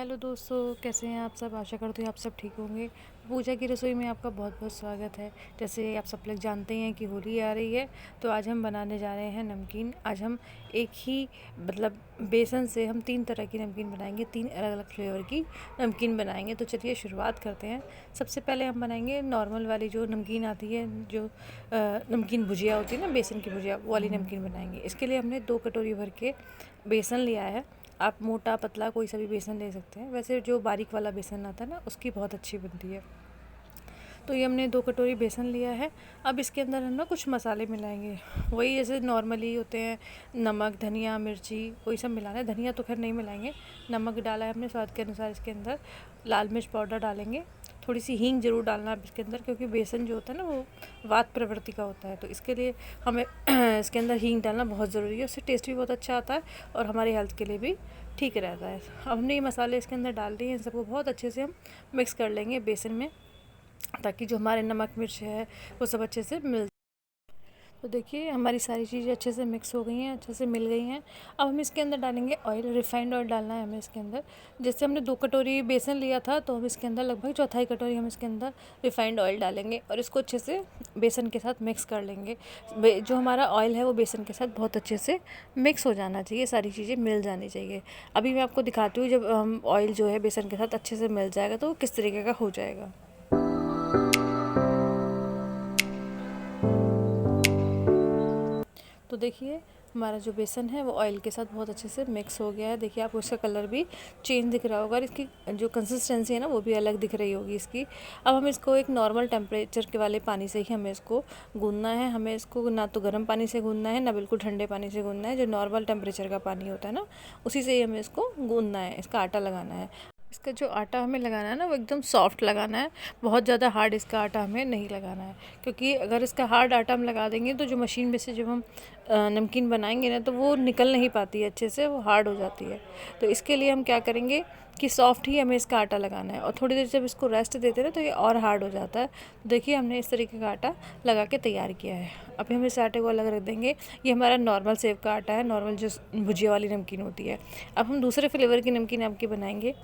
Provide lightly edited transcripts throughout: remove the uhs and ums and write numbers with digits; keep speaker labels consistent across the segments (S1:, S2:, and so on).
S1: Hello दोस्तों, कैसे हैं आप सब। आशा करती हूँ आप सब ठीक होंगे। पूजा की रसोई में आपका बहुत बहुत स्वागत है। जैसे आप सब लोग जानते हैं कि होली आ रही है, तो आज हम बनाने जा रहे हैं नमकीन। आज हम एक ही बेसन से हम 3 तरह की नमकीन बनाएंगे, 3 अलग अलग फ्लेवर की नमकीन बनाएंगे। तो चलिए शुरुआत करते हैं। सबसे पहले हम बनाएंगे नॉर्मल वाली जो नमकीन आती है, जो नमकीन भुजिया होती है ना, बेसन की भुजिया, वो वाली नमकीन बनाएंगे। इसके लिए हमने 2 कटोरी भर के बेसन लिया है। आप मोटा पतला कोई सा भी बेसन ले सकते हैं। वैसे जो बारीक वाला बेसन आता है ना, उसकी बहुत अच्छी बनती है। तो ये हमने 2 कटोरी बेसन लिया है। अब इसके अंदर हम ना कुछ मसाले मिलाएंगे, वही जैसे नॉर्मली होते हैं। नमक, धनिया, मिर्ची, वही सब मिलाना है। धनिया तो खैर नहीं मिलाएंगे। नमक डाला है हमने स्वाद के अनुसार। इसके अंदर लाल मिर्च पाउडर डालेंगे। थोड़ी सी हींग ज़रूर डालना है इसके अंदर, क्योंकि बेसन जो होता है ना, वो वात प्रवृत्ति का होता है। तो इसके लिए हमें इसके अंदर हींग डालना बहुत ज़रूरी है। उससे टेस्ट भी बहुत अच्छा आता है और हमारी हेल्थ के लिए भी ठीक रहता है। अब हमने ये मसाले इसके अंदर डाल दिए हैं। इन सबको बहुत अच्छे से हम मिक्स कर लेंगे बेसन में, ताकि जो हमारे नमक मिर्च है वो सब अच्छे से मिल। तो देखिए हमारी सारी चीज़ें अच्छे से मिक्स हो गई हैं, अच्छे से मिल गई हैं। अब हम इसके अंदर डालेंगे ऑयल। रिफाइंड ऑयल डालना है हमें इसके अंदर। जैसे हमने 2 कटोरी बेसन लिया था, तो हम इसके अंदर लगभग चौथाई कटोरी हम इसके अंदर रिफाइंड ऑयल डालेंगे और इसको अच्छे से बेसन के साथ मिक्स कर लेंगे। जो हमारा ऑयल है वो बेसन के साथ बहुत अच्छे से मिक्स हो जाना चाहिए, सारी चीज़ें मिल जानी चाहिए। अभी मैं आपको दिखाती हूँ, जब हम ऑयल जो है बेसन के साथ अच्छे से मिल जाएगा तो वो किस तरीके का हो जाएगा। तो देखिए हमारा जो बेसन है वो ऑयल के साथ बहुत अच्छे से मिक्स हो गया है। देखिए आपको इसका कलर भी चेंज दिख रहा होगा और इसकी जो कंसिस्टेंसी है ना, वो भी अलग दिख रही होगी इसकी। अब हम इसको एक नॉर्मल टेम्परेचर के वाले पानी से ही हमें इसको गूंदना है। हमें इसको ना तो गर्म पानी से गूंदना है, ना बिल्कुल ठंडे पानी से गूंदना है। जो नॉर्मल टेम्परेचर का पानी होता है ना, उसी से ही हमें इसको गूंदना है, इसका आटा लगाना है। इसका जो आटा हमें लगाना है ना, वो एकदम सॉफ्ट लगाना है। बहुत ज़्यादा हार्ड इसका आटा हमें नहीं लगाना है, क्योंकि अगर इसका हार्ड आटा हम लगा देंगे तो जो मशीन में से जब हम नमकीन बनाएंगे ना, तो वो निकल नहीं पाती है अच्छे से, वो हार्ड हो जाती है। तो इसके लिए हम क्या करेंगे कि सॉफ्ट ही हमें इसका आटा लगाना है, और थोड़ी देर जब इसको रेस्ट देते हैं तो ये और हार्ड हो जाता है। तो देखिए हमने इस तरीके का आटा लगा के तैयार किया है। अभी हम इस आटे को अलग रख देंगे। ये हमारा नॉर्मल सेव का आटा है, नॉर्मल जो भुजिया वाली नमकीन होती है। अब हम दूसरे फ्लेवर की नमकीन आपकी बनाएंगे।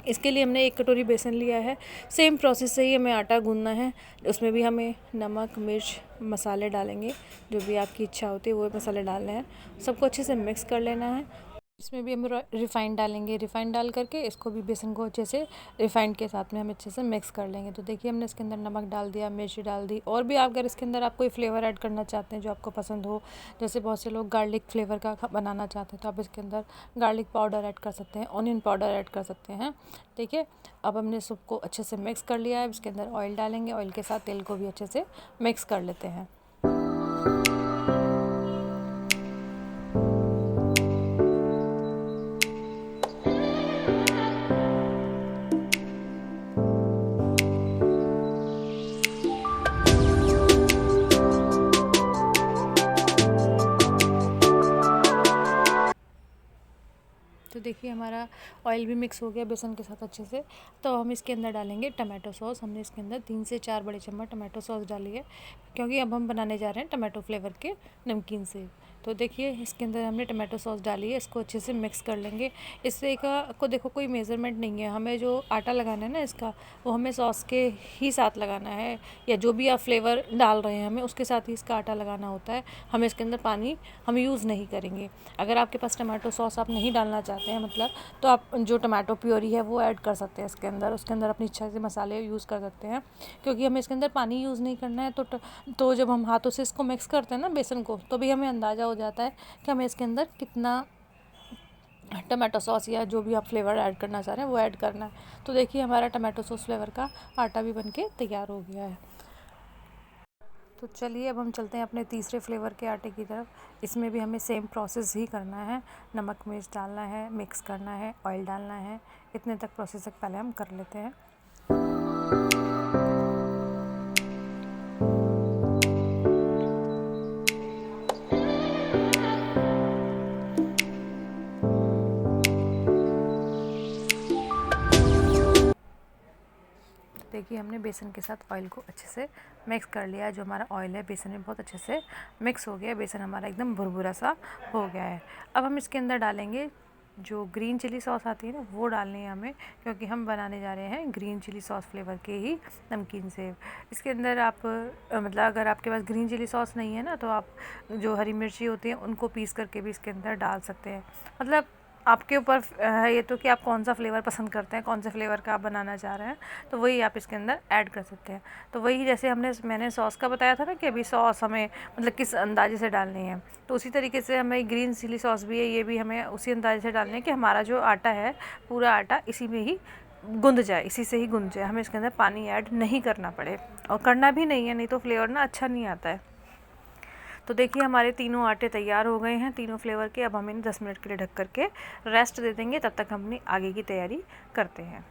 S1: इसके लिए हमने 1 कटोरी बेसन लिया है। सेम प्रोसेस से ही हमें आटा गूंदना है। उसमें भी हमें नमक, मिर्च, मसाले डालेंगे, जो भी आपकी इच्छा होती है वो मसाले डालने हैं। सबको अच्छे से मिक्स कर लेना है। इसमें भी हम रिफ़ाइंड डालेंगे। रिफ़ाइंड डाल करके इसको भी बेसन को अच्छे से रिफ़ाइंड के साथ में हम अच्छे से मिक्स कर लेंगे। तो देखिए हमने इसके अंदर नमक डाल दिया, मिर्ची डाल दी, और भी आप अगर इसके अंदर आप कोई फ्लेवर ऐड करना चाहते हैं जो आपको पसंद हो, जैसे बहुत से लोग गार्लिक फ्लेवर का बनाना चाहते हैं, तो आप इसके अंदर गार्लिक पाउडर ऐड कर सकते हैं, ऑनियन पाउडर ऐड कर सकते हैं। ठीक है, अब हमने सबको अच्छे से मिक्स कर लिया है। इसके अंदर ऑयल डालेंगे, ऑयल के साथ तेल को भी अच्छे से मिक्स कर लेते हैं। तो देखिए हमारा ऑयल भी मिक्स हो गया बेसन के साथ अच्छे से। तो हम इसके अंदर डालेंगे टमाटो सॉस। हमने इसके अंदर 3 से 4 बड़े चम्मच टमाटो सॉस डाली है, क्योंकि अब हम बनाने जा रहे हैं टमाटो फ्लेवर के नमकीन से। तो देखिए इसके अंदर हमने टमाटो सॉस डाली है, इसको अच्छे से मिक्स कर लेंगे। इससे का को देखो कोई मेज़रमेंट नहीं है, हमें जो आटा लगाना है ना इसका, वो हमें सॉस के ही साथ लगाना है, या जो भी आप फ्लेवर डाल रहे हैं हमें उसके साथ ही इसका आटा लगाना होता है। हमें इसके अंदर पानी हम यूज़ नहीं करेंगे। अगर आपके पास टमाटो सॉस आप नहीं डालना चाहते हैं मतलब, तो आप जो टमाटो प्योरी है वो ऐड कर सकते हैं इसके अंदर। उसके अंदर अपनी इच्छा से मसाले यूज़ कर सकते हैं, क्योंकि हमें इसके अंदर पानी यूज़ नहीं करना है। तो जब हम हाथों से इसको मिक्स करते हैं ना बेसन को, तो भी हमें अंदाज़ा हो जाता है कि हमें इसके अंदर कितना टमाटो सॉस या जो भी आप फ्लेवर ऐड करना चाह रहे हैं वो ऐड करना है। तो देखिए हमारा टमाटो सॉस फ्लेवर का आटा भी बनके तैयार हो गया है। तो चलिए अब हम चलते हैं अपने तीसरे फ्लेवर के आटे की तरफ। इसमें भी हमें सेम प्रोसेस ही करना है। नमक मिर्च डालना है, मिक्स करना है, ऑयल डालना है। इतने तक प्रोसेस तक पहले हम कर लेते हैं। देखिए हमने बेसन के साथ ऑयल को अच्छे से मिक्स कर लिया है। जो हमारा ऑयल है बेसन में बहुत अच्छे से मिक्स हो गया है। बेसन हमारा एकदम भुरभुरा सा हो गया है। अब हम इसके अंदर डालेंगे जो ग्रीन चिली सॉस आती है ना वो डालनी है हमें, क्योंकि हम बनाने जा रहे हैं ग्रीन चिली सॉस फ्लेवर के ही नमकीन सेव। इसके अंदर आप मतलब अगर आपके पास ग्रीन चिली सॉस नहीं है ना तो आप जो हरी मिर्ची होती है उनको पीस करके भी इसके अंदर डाल सकते हैं। मतलब आपके ऊपर है ये तो कि आप कौन सा फ्लेवर पसंद करते हैं, कौन से फ्लेवर का आप बनाना चाह रहे हैं, तो वही आप इसके अंदर ऐड कर सकते हैं। तो वही जैसे मैंने सॉस का बताया था ना कि अभी सॉस हमें मतलब किस अंदाजे से डालनी है, तो उसी तरीके से हमें ग्रीन चिली सॉस भी है, ये भी हमें उसी अंदाजे से डालनी है कि हमारा जो आटा है पूरा आटा इसी में ही गूंद जाए, इसी से ही गूंद जाए, हमें इसके अंदर पानी ऐड नहीं करना पड़े, और करना भी नहीं है, नहीं तो फ्लेवर ना अच्छा नहीं आता है। तो देखिए हमारे तीनों आटे तैयार हो गए हैं, तीनों फ्लेवर के। अब हम इन्हें 10 मिनट के लिए ढक करके रेस्ट दे देंगे, तब तक हम अपनी आगे की तैयारी करते हैं।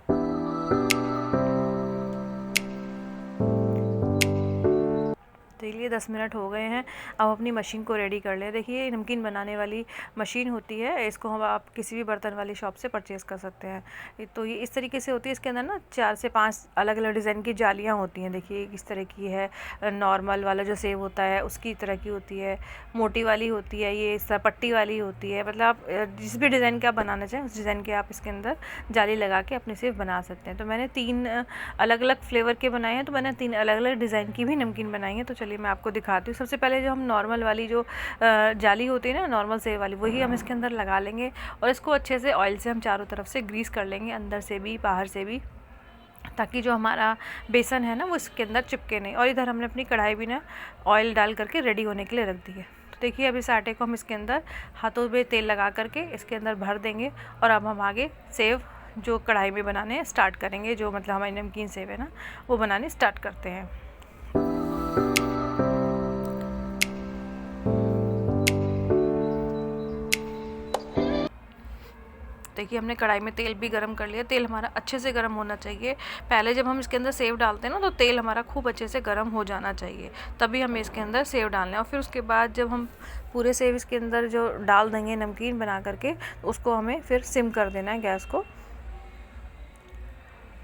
S1: चलिए 10 मिनट हो गए हैं, अब अपनी मशीन को रेडी कर लें। देखिए नमकीन बनाने वाली मशीन होती है, इसको हम आप किसी भी बर्तन वाली शॉप से परचेज़ कर सकते हैं। तो ये इस तरीके से होती है, इसके अंदर ना 4 से 5 अलग अलग डिज़ाइन की जालियाँ होती हैं। देखिए किस तरह की है, नॉर्मल वाला जो सेव होता है उसकी तरह की होती है, मोटी वाली होती है, ये इस तरह पट्टी वाली होती है। मतलब आप जिस भी डिज़ाइन का आप बनाना चाहें उस डिज़ाइन के आप इसके अंदर जाली लगा के अपने सेव बना सकते हैं। तो मैंने 3 अलग अलग फ्लेवर के बनाए हैं, तो मैंने 3 अलग अलग डिज़ाइन की भी नमकीन बनाई है। तो चलिए मैं आपको दिखाती हूँ। सबसे पहले जो हम नॉर्मल वाली जो जाली होती है ना, नॉर्मल सेव वाली, वही हम इसके अंदर लगा लेंगे और इसको अच्छे से ऑयल से हम चारों तरफ से ग्रीस कर लेंगे, अंदर से भी बाहर से भी, ताकि जो हमारा बेसन है ना वो इसके अंदर चिपके नहीं। और इधर हमने अपनी कढ़ाई भी ना ऑयल डाल करके रेडी होने के लिए रख दी है। तो देखिए अब इस आटे को हम इसके अंदर हाथों में तेल लगा करके इसके अंदर भर देंगे, और अब हम आगे सेव जो कढ़ाई में बनाने स्टार्ट करेंगे, जो मतलब हमारी नमकीन सेव है ना वो बनाने स्टार्ट करते हैं। देखिए हमने कढ़ाई में तेल भी गरम कर लिया, तेल हमारा अच्छे से गरम होना चाहिए। पहले जब हम इसके अंदर सेव डालते हैं ना तो तेल हमारा खूब अच्छे से गरम हो जाना चाहिए, तभी हमें इसके अंदर सेव डालना है। और फिर उसके बाद जब हम पूरे सेव इसके अंदर जो डाल देंगे नमकीन बना करके, तो उसको हमें फिर सिम कर देना है गैस को,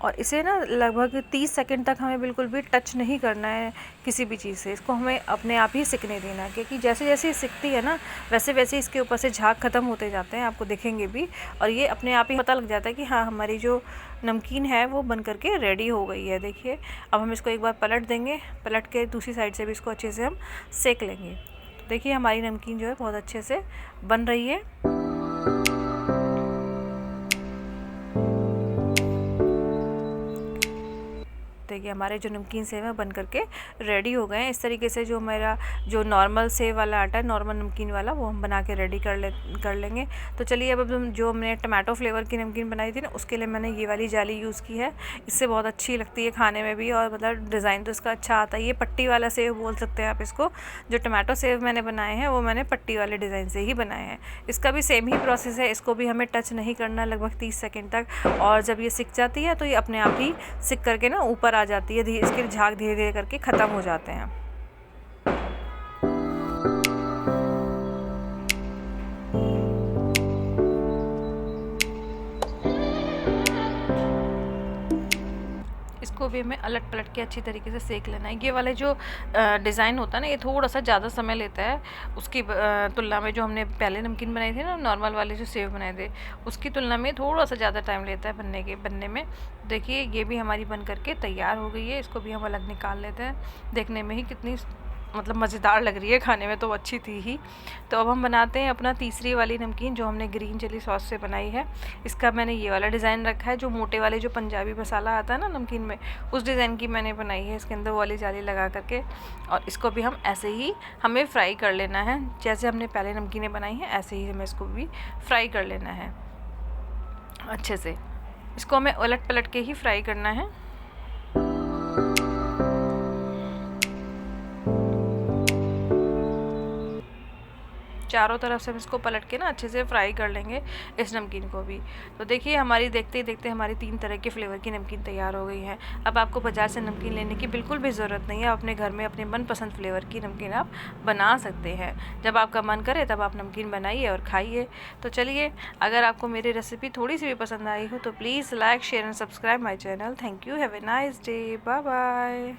S1: और इसे ना लगभग 30 सेकंड तक हमें बिल्कुल भी टच नहीं करना है किसी भी चीज़ से। इसको हमें अपने आप ही सिकने देना है, क्योंकि जैसे जैसे ये सिकती है ना वैसे वैसे इसके ऊपर से झाग ख़त्म होते जाते हैं, आपको दिखेंगे भी, और ये अपने आप ही पता लग जाता है कि हाँ हमारी जो नमकीन है वो बन करके रेडी हो गई है। देखिए अब हम इसको एक बार पलट देंगे, पलट के दूसरी साइड से भी इसको अच्छे से हम सेक लेंगे। तो देखिए हमारी नमकीन जो है बहुत अच्छे से बन रही है। देखिए हमारे जो नमकीन सेव है बन करके रेडी हो गए हैं। इस तरीके से जो मेरा जो नॉर्मल सेव वाला आटा है, नॉर्मल नमकीन वाला, वो हम बना के रेडी कर लेंगे। तो चलिए अब जो मैंने टमाटो फ्लेवर की नमकीन बनाई थी ना उसके लिए मैंने ये वाली जाली यूज़ की है। इससे बहुत अच्छी लगती है खाने में भी, और मतलब डिज़ाइन तो इसका अच्छा आता है। ये पट्टी वाला सेव बोल सकते हैं आप इसको। जो टमाटो सेव मैंने बनाए हैं वो मैंने पट्टी वाले डिज़ाइन से ही बनाए हैं। इसका भी सेम ही प्रोसेस है, इसको भी हमें टच नहीं करना लगभग 30 सेकेंड तक, और जब ये सिक जाती है तो ये अपने आप ही सिक करके ना ऊपर आ जाती है, इसके झाग धीरे धीरे करके ख़त्म हो जाते हैं। इसको भी हमें अलट पलट के अच्छी तरीके से सेक लेना है। ये वाले जो डिज़ाइन होता है ना ये थोड़ा सा ज़्यादा समय लेता है उसकी तुलना में। जो हमने पहले नमकीन बनाई थी ना, नॉर्मल वाले जो सेव बनाए थे, उसकी तुलना में थोड़ा सा ज़्यादा टाइम लेता है बनने में। देखिए ये भी हमारी बन करके तैयार हो गई है, इसको भी हम अलग निकाल लेते हैं। देखने में ही कितनी मतलब मज़ेदार लग रही है, खाने में तो अच्छी थी ही। तो अब हम बनाते हैं अपना तीसरी वाली नमकीन, जो हमने ग्रीन चिली सॉस से बनाई है। इसका मैंने ये वाला डिज़ाइन रखा है, जो मोटे वाले जो पंजाबी मसाला आता है ना नमकीन में, उस डिज़ाइन की मैंने बनाई है, इसके अंदर वाली जाली लगा करके। और इसको भी हम ऐसे ही हमें फ्राई कर लेना है, जैसे हमने पहले नमकीनें बनाई हैं ऐसे ही हमें इसको भी फ्राई कर लेना है अच्छे से। इसको हमें उलट पलट के ही फ्राई करना है। चारों तरफ से हम इसको पलट के ना अच्छे से फ्राई कर लेंगे इस नमकीन को भी। तो देखिए हमारी देखते ही देखते हमारी 3 तरह के फ्लेवर की नमकीन तैयार हो गई है। अब आपको बाजार से नमकीन लेने की बिल्कुल भी ज़रूरत नहीं है, आप अपने घर में अपने मनपसंद फ्लेवर की नमकीन आप बना सकते हैं। जब आपका मन करे तब आप नमकीन बनाइए और खाइए। तो चलिए, अगर आपको मेरी रेसिपी थोड़ी सी भी पसंद आई हो तो please like share and subscribe my channel. Thank you, have a nice day, bye bye.